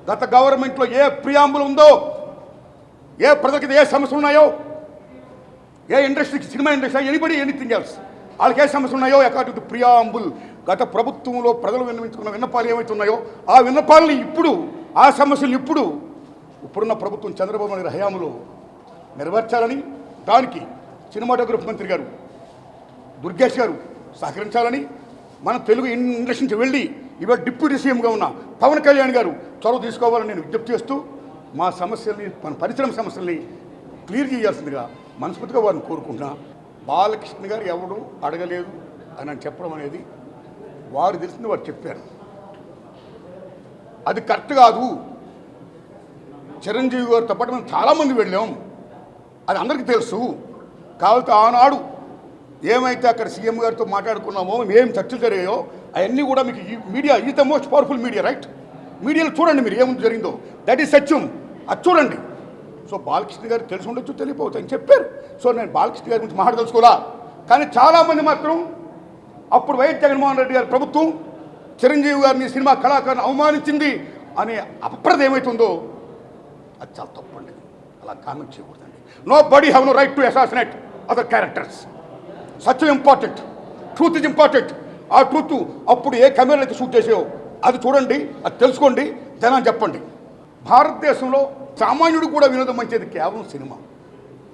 గత గవర్నమెంట్లో ఏ ప్రియాంబుల్ ఉందో, ఏ ప్రజలకి ఏ సమస్యలు ఉన్నాయో, ఏ ఇండస్ట్రీకి, cinema industry, anybody anything else, వాళ్ళకి ఏ సమస్యలు ఉన్నాయో అకార్డింగ్ టు ప్రియాంబుల్ గత ప్రభుత్వంలో ప్రజలు విన్నవించుకున్న విన్నపాలు ఏమవుతున్నాయో ఆ విన్నపాలని ఇప్పుడు, ఆ సమస్యలు ఇప్పుడున్న ప్రభుత్వం చంద్రబాబు నాయుడు హయాంలో నెరవేర్చాలని, దానికి సినిమాటోగ్రఫీ మంత్రి గారు దుర్గేష్ గారు సహకరించాలని, మన తెలుగు ఇండస్ట్రీ నుంచి వెళ్ళి ఇవాళ డిప్యూటీ సీఎంగా ఉన్న పవన్ కళ్యాణ్ గారు చొరవ తీసుకోవాలని నేను విజ్ఞప్తి చేస్తూ మా సమస్యల్ని, మన పరిశ్రమ సమస్యల్ని క్లియర్ చేయాల్సిందిగా మనస్ఫూర్తిగా వారిని కోరుకుంటున్నా. బాలకృష్ణ గారు ఎవడు అడగలేదు అని చెప్పడం అనేది వారు తెలిసింది వారు చెప్పారు. అది కరెక్ట్ కాదు. చిరంజీవి గారితో పాటు మనం చాలామంది వెళ్ళాం, అది అందరికీ తెలుసు. కాబట్టి ఆనాడు ఏమైతే అక్కడ సీఎం గారితో మాట్లాడుకున్నామో, ఏం చర్చలు జరిగాయో అవన్నీ కూడా మీకు ఈ media is the most powerful media, right? మీడియాలో చూడండి మీరు ఏముంది జరిగిందో, దట్ ఈజ్ సత్యం, అది చూడండి. సో బాలకృష్ణ గారు తెలిసి ఉండొచ్చు, తెలియపోవచ్చు అని చెప్పారు. సో నేను బాలకృష్ణ గారి గురించి మాట్లాడదలుచుకోవాలా. కానీ చాలామంది మాత్రం అప్పుడు వైఎస్ జగన్మోహన్ రెడ్డి గారి ప్రభుత్వం చిరంజీవి గారిని, సినిమా కళాకారుని అవమానించింది అనే అపప్రద ఏమవుతుందో అది చాలా తప్పండి. అలా కామెంట్ చేయకూడదండి. Nobody have no right to assassinate other characters. సత్యం ఇంపార్టెంట్, ట్రూత్ ఇస్ ఇంపార్టెంట్. ఆ ట్రూత్ అప్పుడు ఏ కెమెరాలు అయితే షూట్ చేసావో అది చూడండి, అది తెలుసుకోండి, జనాన్ని చెప్పండి. భారతదేశంలో సామాన్యుడు కూడా వినోదం మంచిది కేవలం సినిమా.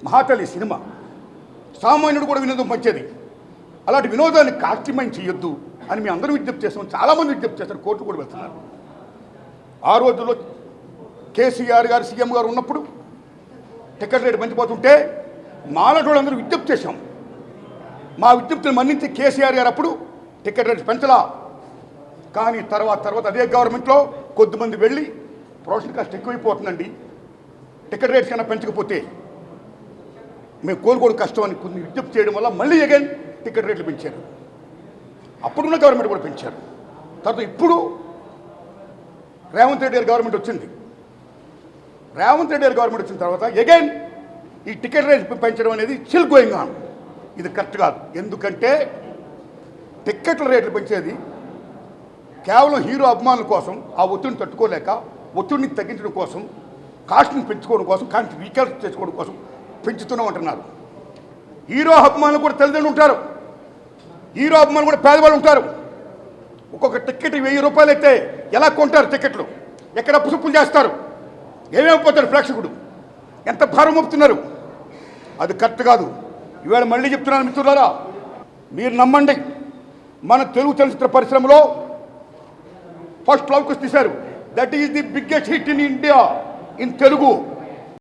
మహాతల్లి సినిమా, సామాన్యుడు కూడా వినోదం మంచిది. అలాంటి వినోదాన్ని కాస్టిమైన్ చేయొద్దు అని మేము అందరూ విజ్ఞప్తి చేస్తాం. చాలామంది విజ్ఞప్తి చేస్తారు, కోర్టు కూడా వెళ్తున్నారు. ఆ రోజుల్లో కేసీఆర్ గారు సీఎం గారు ఉన్నప్పుడు టికెట్ రేటు పెంచిపోతుంటే మాలాంటి అందరూ విజ్ఞప్తి చేశాం. మా విజ్ఞప్తిని మన్నించి కేసీఆర్ గారు అప్పుడు టికెట్ రేటు పెంచలా. కానీ తర్వాత అదే గవర్నమెంట్లో కొద్దిమంది వెళ్ళి ప్రొడక్షన్ కాస్ట్ ఎక్కువైపోతుందండి, టికెట్ రేట్స్ కన్నా పెంచకపోతే మేము కోలుకోవడం కష్టం అని కొన్ని విజ్ఞప్తి చేయడం వల్ల మళ్ళీ అగైన్ టికెట్ రేట్లు పెంచారు. అప్పుడున్న గవర్నమెంట్ కూడా పెంచారు. తర్వాత ఇప్పుడు రేవంత్ రెడ్డి గారి గవర్నమెంట్ వచ్చింది. రేవంత్ రెడ్డి గారి గవర్నమెంట్ వచ్చిన తర్వాత అగైన్ ఈ టికెట్ రేట్ పెంచడం అనేది స్టిల్ గోయింగ్ ఆన్. ఇది కరెక్ట్ కాదు. ఎందుకంటే టిక్కెట్ల రేట్లు పెంచేది కేవలం హీరో అభిమానుల కోసం, ఆ ఒత్తిడిని తట్టుకోలేక ఒత్తిడిని తగ్గించడం కోసం, కాస్ట్ని పెంచుకోవడం కోసం, కాస్ట్ని రీకాల్ చేసుకోవడం కోసం పెంచుతూనే ఉంటున్నారు. హీరో అభిమానులు కూడా తల్లిదండ్రులు ఉంటారు, హీరో అభిమానులు కూడా పేదవాళ్ళు ఉంటారు. ఒక్కొక్క టికెట్ 1000 రూపాయలు అయితే ఎలా కొంటారు టికెట్లు? ఎక్కడ అప్పుసుప్పులు చేస్తారు? ఏమేమిపోతాడు ప్రేక్షకుడు? ఎంత భారం మోపుతున్నారు? అది కరెక్ట్ కాదు. ఇవాళ మళ్ళీ చెప్తున్నాను మిత్రులారా, మీరు నమ్మండి, మన తెలుగు చలనచిత్ర పరిశ్రమలో ఫస్ట్ లవ్ కుష్ తీశారు. That is the biggest hit in India in Telugu.